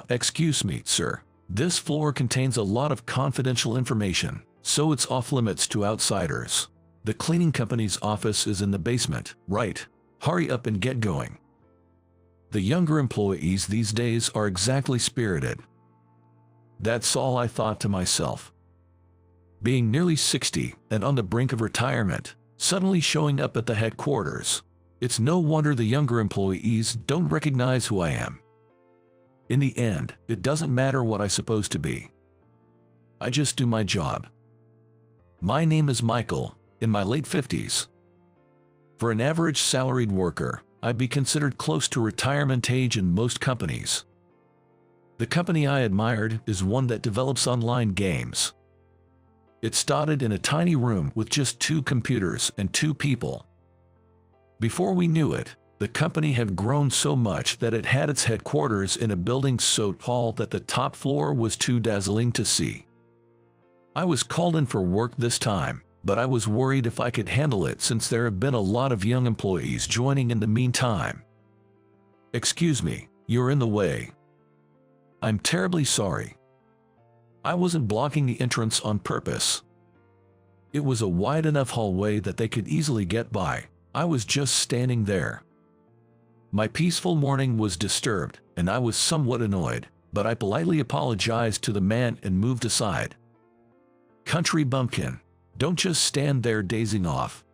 Excuse me, sir. This floor contains a lot of confidential information, so it's off limits to outsiders. The cleaning company's office is in the basement, right? Hurry up and get going. The younger employees these days are exactly spirited. That's all I thought to myself. Being nearly 60 and on the brink of retirement, suddenly showing up at the headquarters, it's no wonder the younger employees don't recognize who I am. In the end, it doesn't matter what I'm supposed to be. I just do my job. My name is Michael, in my late 50s. For an average salaried worker, I'd be considered close to retirement age in most companies. The company I admired is one that develops online games. It started in a tiny room with just 2 computers and 2 people. Before we knew it, the company had grown so much that it had its headquarters in a building so tall that the top floor was too dazzling to see. I was called in for work this time, but I was worried if I could handle it since there have been a lot of young employees joining in the meantime. Excuse me, you're in the way. I'm terribly sorry. I wasn't blocking the entrance on purpose. It was a wide enough hallway that they could easily get by. I was just standing there. My peaceful morning was disturbed, and I was somewhat annoyed, but I politely apologized to the man and moved aside. Country bumpkin, don't just stand there dazing off.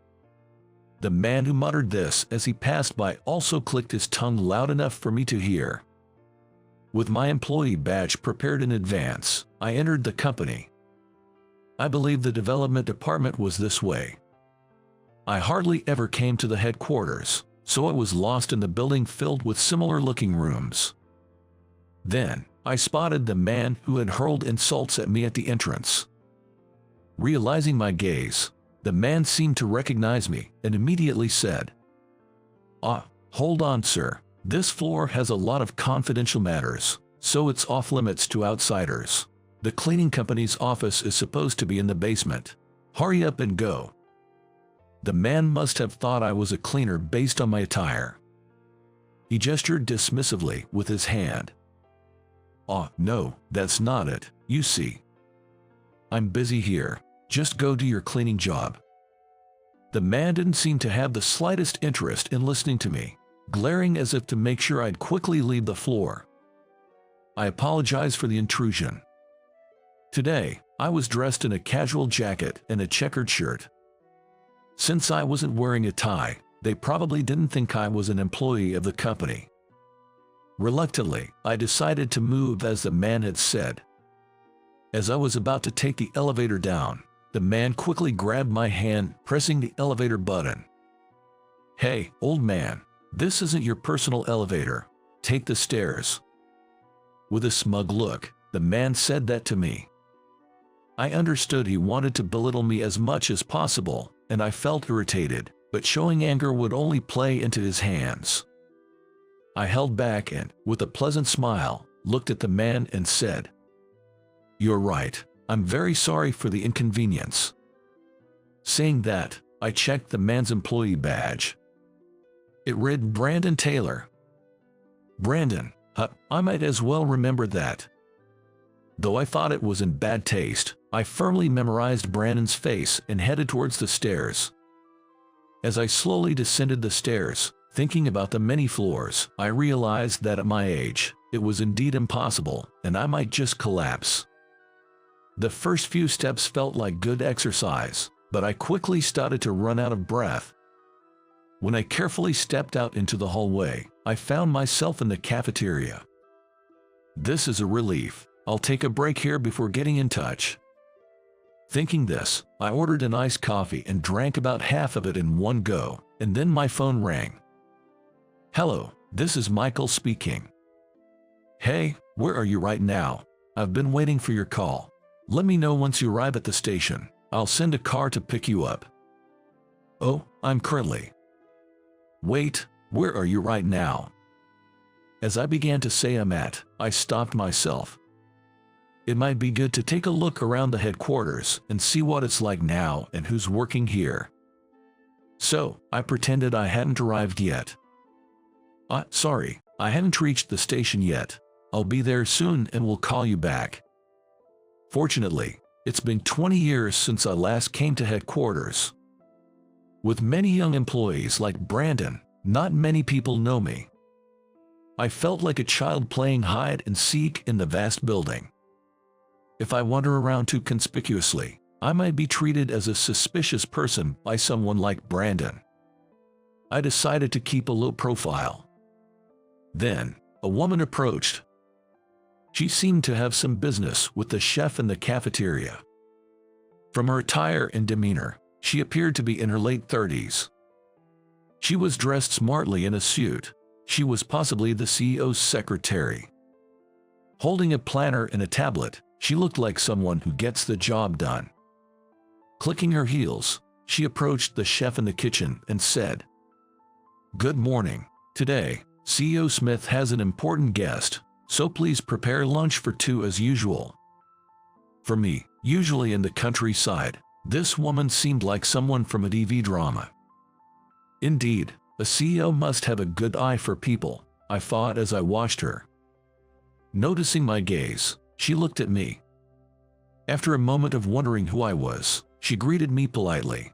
The man who muttered this as he passed by also clicked his tongue loud enough for me to hear. With my employee badge prepared in advance, I entered the company. I believe the development department was this way. I hardly ever came to the headquarters, so I was lost in the building filled with similar-looking rooms. Then, I spotted the man who had hurled insults at me at the entrance. Realizing my gaze, the man seemed to recognize me and immediately said, Hold on, sir. This floor has a lot of confidential matters, so it's off limits to outsiders. The cleaning company's office is supposed to be in the basement. Hurry up and go." The man must have thought I was a cleaner based on my attire. He gestured dismissively with his hand. "Oh, no, that's not it, you see. I'm busy here. Just go do your cleaning job." The man didn't seem to have the slightest interest in listening to me, glaring as if to make sure I'd quickly leave the floor. I apologized for the intrusion. Today, I was dressed in a casual jacket and a checkered shirt. Since I wasn't wearing a tie, they probably didn't think I was an employee of the company. Reluctantly, I decided to move as the man had said. As I was about to take the elevator down, the man quickly grabbed my hand, pressing the elevator button. "Hey, old man, this isn't your personal elevator. Take the stairs." With a smug look, the man said that to me. I understood he wanted to belittle me as much as possible, and I felt irritated, but showing anger would only play into his hands. I held back and, with a pleasant smile, looked at the man and said, "You're right. I'm very sorry for the inconvenience." Saying that, I checked the man's employee badge. It read Brandon Taylor. Brandon, I might as well remember that. Though I thought it was in bad taste, I firmly memorized Brandon's face and headed towards the stairs. As I slowly descended the stairs, thinking about the many floors, I realized that at my age, it was indeed impossible, and I might just collapse. The first few steps felt like good exercise, but I quickly started to run out of breath. When I carefully stepped out into the hallway, I found myself in the cafeteria. This is a relief. I'll take a break here before getting in touch. Thinking this, I ordered an iced coffee and drank about half of it in one go, and then my phone rang. "Hello, this is Michael speaking." "Hey, where are you right now? I've been waiting for your call. Let me know once you arrive at the station. I'll send a car to pick you up." "Oh, I'm currently." "Wait, where are you right now?" As I began to say I'm at, I stopped myself. It might be good to take a look around the headquarters and see what it's like now and who's working here. So, I pretended I hadn't arrived yet. Sorry, I hadn't reached the station yet. I'll be there soon and will call you back. Fortunately, it's been 20 years since I last came to headquarters. With many young employees like Brandon, not many people know me. I felt like a child playing hide and seek in the vast building. If I wander around too conspicuously, I might be treated as a suspicious person by someone like Brandon. I decided to keep a low profile. Then, a woman approached. She seemed to have some business with the chef in the cafeteria. From her attire and demeanor, she appeared to be in her late 30s. She was dressed smartly in a suit. She was possibly the CEO's secretary. Holding a planner and a tablet, she looked like someone who gets the job done. Clicking her heels, she approached the chef in the kitchen and said, "Good morning. Today, CEO Smith has an important guest, so please prepare lunch for two as usual." For me, usually in the countryside, this woman seemed like someone from a TV drama. Indeed, a CEO must have a good eye for people, I thought as I watched her. Noticing my gaze, she looked at me. After a moment of wondering who I was, she greeted me politely.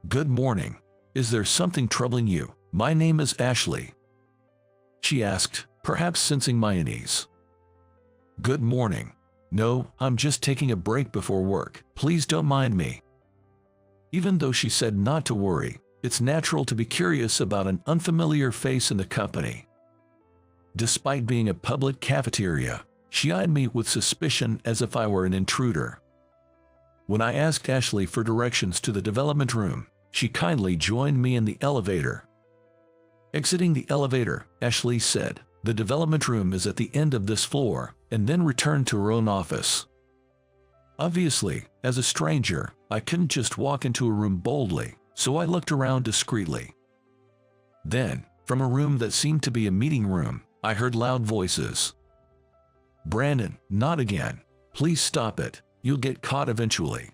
"Good morning. Is there something troubling you? My name is Ashley," she asked, perhaps sensing my unease. "Good morning. No, I'm just taking a break before work. Please don't mind me." Even though she said not to worry, it's natural to be curious about an unfamiliar face in the company. Despite being a public cafeteria, she eyed me with suspicion as if I were an intruder. When I asked Ashley for directions to the development room, she kindly joined me in the elevator. Exiting the elevator, Ashley said, "The development room is at the end of this floor," and then returned to her own office. Obviously, as a stranger, I couldn't just walk into a room boldly, so I looked around discreetly. Then, from a room that seemed to be a meeting room, I heard loud voices. "Brandon, not again. Please stop it. You'll get caught eventually."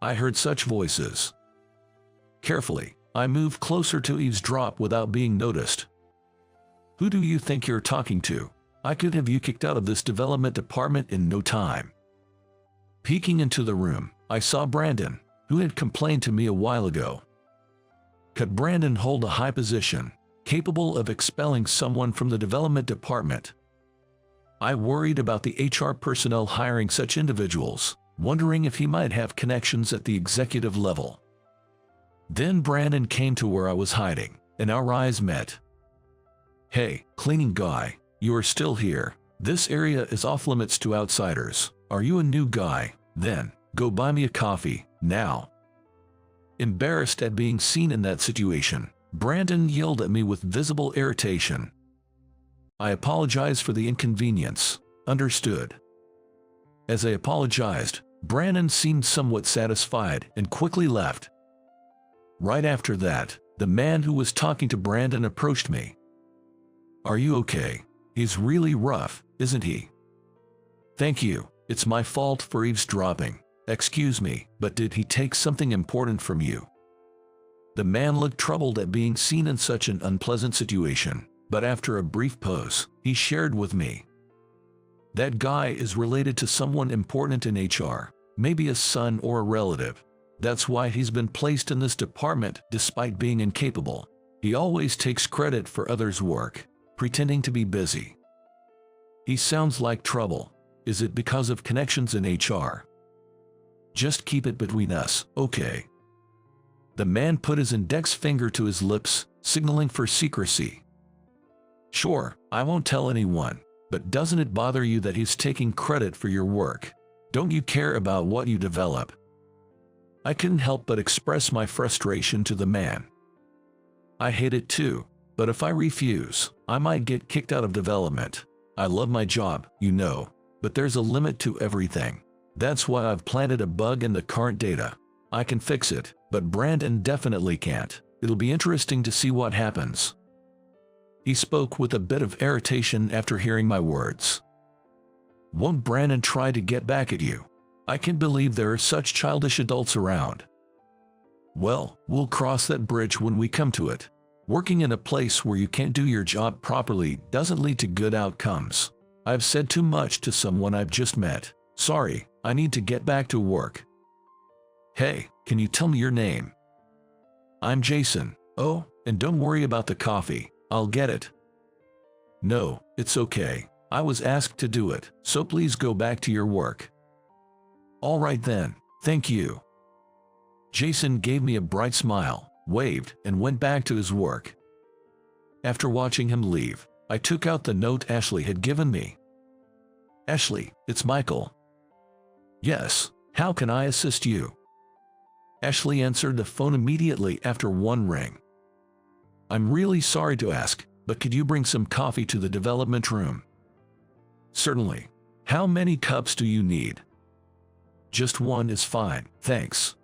I heard such voices. Carefully, I moved closer to eavesdrop without being noticed. "Who do you think you're talking to? I could have you kicked out of this development department in no time." Peeking into the room, I saw Brandon, who had complained to me a while ago. Could Brandon hold a high position, capable of expelling someone from the development department? I worried about the HR personnel hiring such individuals, wondering if he might have connections at the executive level. Then Brandon came to where I was hiding, and our eyes met. "Hey, cleaning guy, you are still here. This area is off limits to outsiders. Are you a new guy? Then, go buy me a coffee, now." Embarrassed at being seen in that situation, Brandon yelled at me with visible irritation. I apologized for the inconvenience. Understood. As I apologized, Brandon seemed somewhat satisfied and quickly left. Right after that, the man who was talking to Brandon approached me. "Are you okay? He's really rough, isn't he?" "Thank you. It's my fault for eavesdropping. Excuse me, but did he take something important from you?" The man looked troubled at being seen in such an unpleasant situation, but after a brief pause, he shared with me. "That guy is related to someone important in HR, maybe a son or a relative. That's why he's been placed in this department despite being incapable. He always takes credit for others' work, pretending to be busy. He sounds like trouble. Is it because of connections in HR? Just keep it between us, okay?" The man put his index finger to his lips, signaling for secrecy. "Sure, I won't tell anyone, but doesn't it bother you that he's taking credit for your work? Don't you care about what you develop?" I couldn't help but express my frustration to the man. "I hate it too, but if I refuse, I might get kicked out of development. I love my job, you know, but there's a limit to everything. That's why I've planted a bug in the current data. I can fix it, but Brandon definitely can't. It'll be interesting to see what happens." He spoke with a bit of irritation after hearing my words. "Won't Brandon try to get back at you? I can't believe there are such childish adults around." "Well, we'll cross that bridge when we come to it. Working in a place where you can't do your job properly doesn't lead to good outcomes. I've said too much to someone I've just met. Sorry, I need to get back to work. Hey, can you tell me your name? I'm Jason. Oh, and don't worry about the coffee. I'll get it. No, it's okay. I was asked to do it, so please go back to your work. All right then, thank you. Jason gave me a bright smile, waved, and went back to his work. After watching him leave, I took out the note Ashley had given me. Ashley, it's Michael. Yes, how can I assist you? Ashley answered the phone immediately after one ring. I'm really sorry to ask, but could you bring some coffee to the development room? Certainly. How many cups do you need? Just one is fine, thanks.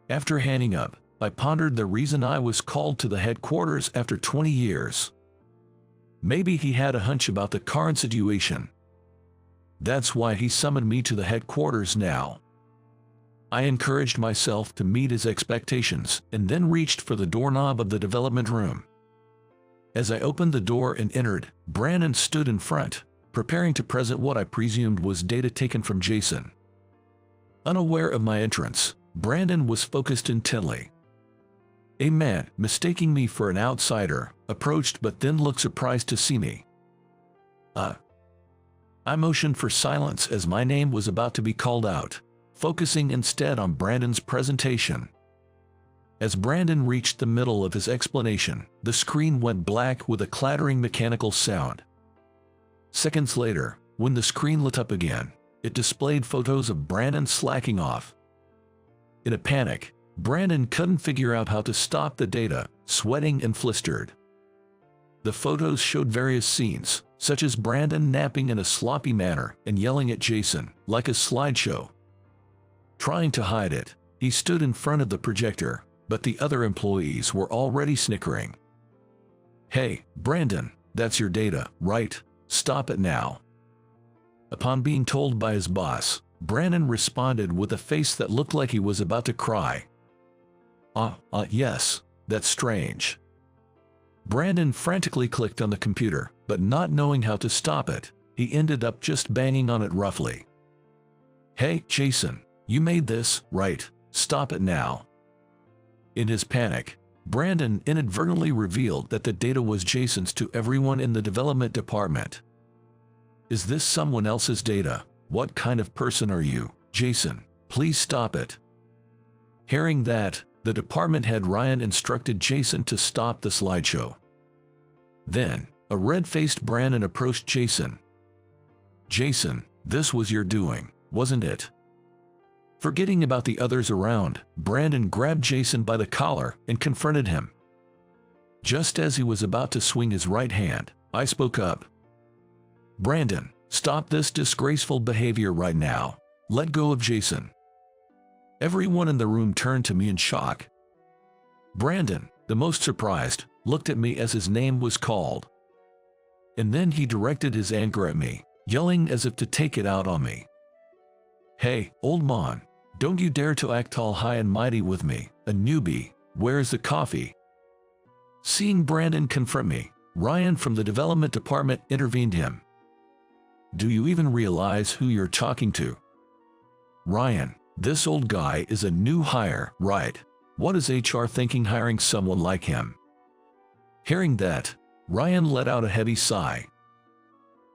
After hanging up, I pondered the reason I was called to the headquarters after 20 years. Maybe he had a hunch about the current situation. That's why he summoned me to the headquarters now. I encouraged myself to meet his expectations and then reached for the doorknob of the development room. As I opened the door and entered, Brandon stood in front, preparing to present what I presumed was data taken from Jason. Unaware of my entrance, Brandon was focused intently. A man, mistaking me for an outsider, approached but then looked surprised to see me. I motioned for silence as my name was about to be called out, focusing instead on Brandon's presentation. As Brandon reached the middle of his explanation, the screen went black with a clattering mechanical sound. Seconds later, when the screen lit up again, it displayed photos of Brandon slacking off. In a panic, Brandon couldn't figure out how to stop the data, sweating and flustered. The photos showed various scenes, such as Brandon napping in a sloppy manner and yelling at Jason, like a slideshow. Trying to hide it, he stood in front of the projector, but the other employees were already snickering. Hey, Brandon, that's your data, right? Stop it now. Upon being told by his boss, Brandon responded with a face that looked like he was about to cry. Yes, that's strange. Brandon frantically clicked on the computer, but not knowing how to stop it, he ended up just banging on it roughly. Hey, Jason, you made this, right? Stop it now. In his panic, Brandon inadvertently revealed that the data was Jason's to everyone in the development department. Is this someone else's data? What kind of person are you, Jason? Please stop it. Hearing that, the department head Ryan instructed Jason to stop the slideshow. Then, a red-faced Brandon approached Jason. Jason, this was your doing, wasn't it? Forgetting about the others around, Brandon grabbed Jason by the collar and confronted him. Just as he was about to swing his right hand, I spoke up. Brandon, stop this disgraceful behavior right now. Let go of Jason. Everyone in the room turned to me in shock. Brandon, the most surprised, looked at me as his name was called. And then he directed his anger at me, yelling as if to take it out on me. Hey, old man, don't you dare to act all high and mighty with me, a newbie. Where's the coffee? Seeing Brandon confront me, Ryan from the development department intervened him. Do you even realize who you're talking to? Ryan, this old guy is a new hire, right? What is HR thinking hiring someone like him? Hearing that, Ryan let out a heavy sigh.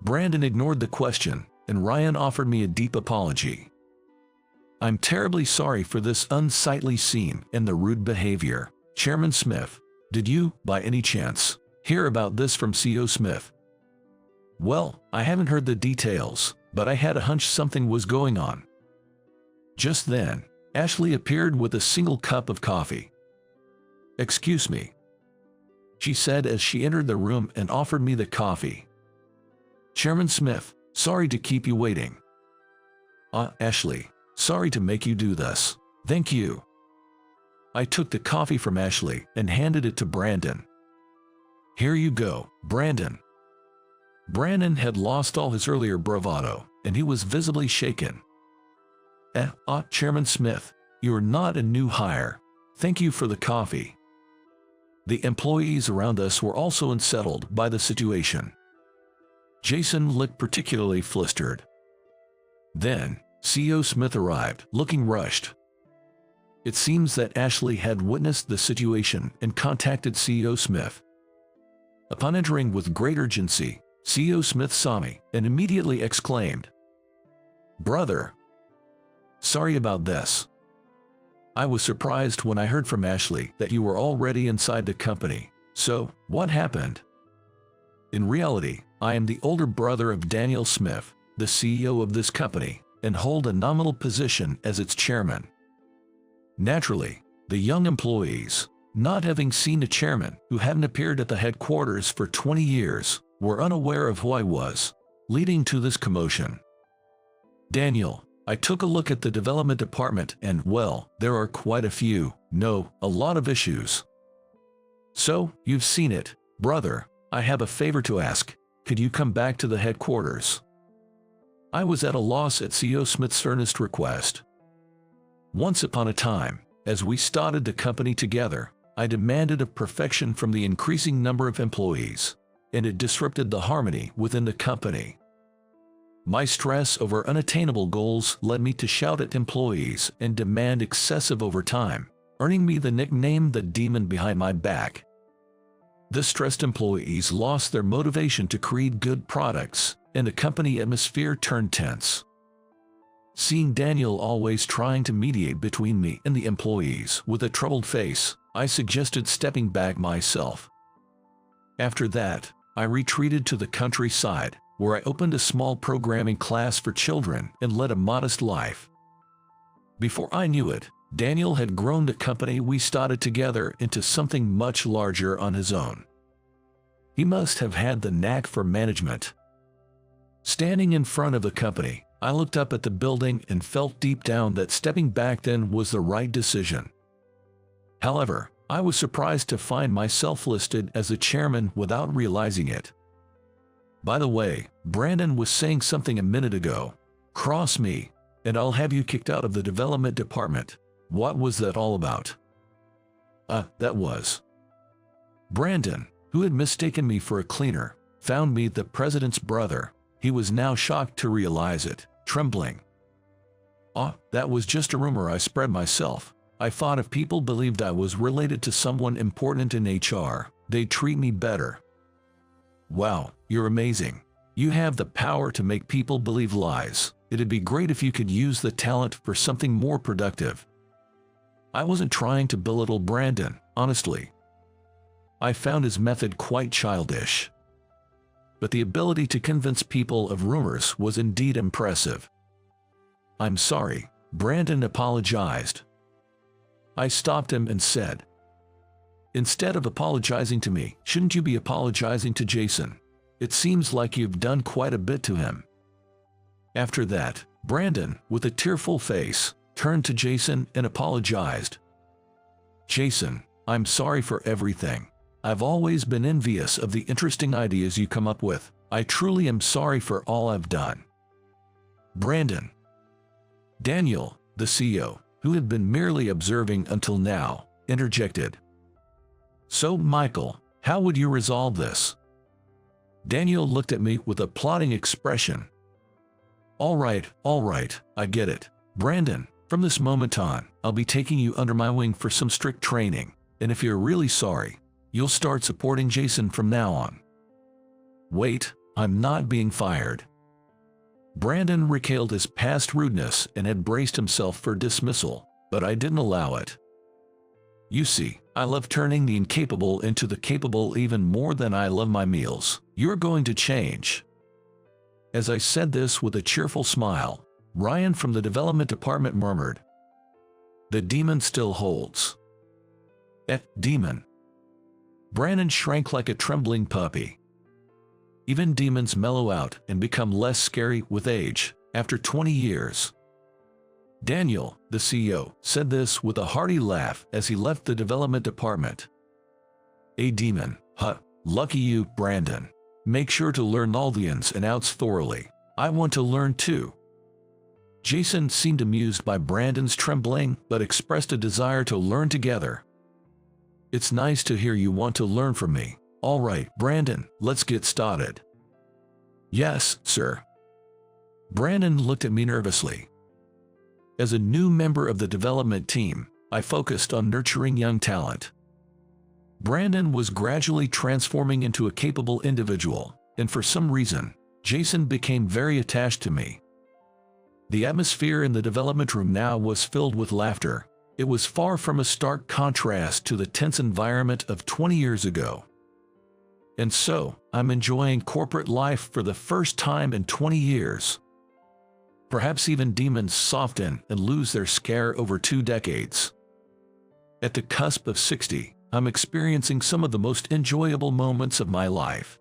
Brandon ignored the question, and Ryan offered me a deep apology. I'm terribly sorry for this unsightly scene and the rude behavior. Chairman Smith, did you, by any chance, hear about this from CEO Smith? Well, I haven't heard the details, but I had a hunch something was going on. Just then, Ashley appeared with a single cup of coffee. Excuse me, she said as she entered the room and offered me the coffee. Chairman Smith, sorry to keep you waiting. Ashley, sorry to make you do this. Thank you. I took the coffee from Ashley and handed it to Brandon. Here you go, Brandon. Brandon had lost all his earlier bravado, and he was visibly shaken. Chairman Smith, you're not a new hire. Thank you for the coffee. The employees around us were also unsettled by the situation. Jason looked particularly flustered. Then, CEO Smith arrived, looking rushed. It seems that Ashley had witnessed the situation and contacted CEO Smith. Upon entering with great urgency, CEO Smith saw me and immediately exclaimed, "Brother, sorry about this. I was surprised when I heard from Ashley that you were already inside the company. So, what happened?" In reality, I am the older brother of Daniel Smith, the CEO of this company, and hold a nominal position as its chairman. Naturally, the young employees, not having seen a chairman who hadn't appeared at the headquarters for 20 years, were unaware of who I was, leading to this commotion. "Daniel, I took a look at the development department and, well, there are quite a few, no, a lot of issues. So, you've seen it, brother. I have a favor to ask. Could you come back to the headquarters?" I was at a loss at CEO Smith's earnest request. Once upon a time, as we started the company together, I demanded of perfection from the increasing number of employees, and it disrupted the harmony within the company. My stress over unattainable goals led me to shout at employees and demand excessive overtime, earning me the nickname "the demon behind my back." The stressed employees lost their motivation to create good products, and the company atmosphere turned tense. Seeing Daniel always trying to mediate between me and the employees with a troubled face, I suggested stepping back myself. After that, I retreated to the countryside, where I opened a small programming class for children and led a modest life. Before I knew it, Daniel had grown the company we started together into something much larger on his own. He must have had the knack for management. Standing in front of the company, I looked up at the building and felt deep down that stepping back then was the right decision. However, I was surprised to find myself listed as the chairman without realizing it. By the way, Brandon was saying something a minute ago. "Cross me, and I'll have you kicked out of the development department." What was that all about? That was. Brandon, who had mistaken me for a cleaner, found me the president's brother. He was now shocked to realize it, trembling. That was just a rumor I spread myself. I thought if people believed I was related to someone important in HR, they'd treat me better. Wow, you're amazing. You have the power to make people believe lies. It'd be great if you could use the talent for something more productive. I wasn't trying to belittle Brandon, honestly. I found his method quite childish. But the ability to convince people of rumors was indeed impressive. "I'm sorry," Brandon apologized. I stopped him and said, "Instead of apologizing to me, shouldn't you be apologizing to Jason? It seems like you've done quite a bit to him." After that, Brandon, with a tearful face, turned to Jason and apologized. "Jason, I'm sorry for everything. I've always been envious of the interesting ideas you come up with. I truly am sorry for all I've done." Brandon. Daniel, the CEO, who had been merely observing until now, interjected. "So, Michael, how would you resolve this?" Daniel looked at me with a plotting expression. All right, I get it. Brandon, from this moment on, I'll be taking you under my wing for some strict training, and if you're really sorry, you'll start supporting Jason from now on." "Wait, I'm not being fired." Brandon recalled his past rudeness and had braced himself for dismissal, but I didn't allow it. "You see, I love turning the incapable into the capable even more than I love my meals. You're going to change." As I said this with a cheerful smile, Ryan from the development department murmured, "The demon still holds." Demon. Brandon shrank like a trembling puppy. Even demons mellow out and become less scary with age, after 20 years. Daniel, the CEO, said this with a hearty laugh as he left the development department. "A demon, huh? Lucky you, Brandon. Make sure to learn all the ins and outs thoroughly. I want to learn too." Jason seemed amused by Brandon's trembling, but expressed a desire to learn together. It's nice to hear you want to learn from me. All right, Brandon, let's get started. Yes, sir. Brandon looked at me nervously. As a new member of the development team, I focused on nurturing young talent. Brandon was gradually transforming into a capable individual, and for some reason, Jason became very attached to me. The atmosphere in the development room now was filled with laughter. It was far from a stark contrast to the tense environment of 20 years ago. And so, I'm enjoying corporate life for the first time in 20 years. Perhaps even demons soften and lose their scare over 2 decades. At the cusp of 60, I'm experiencing some of the most enjoyable moments of my life.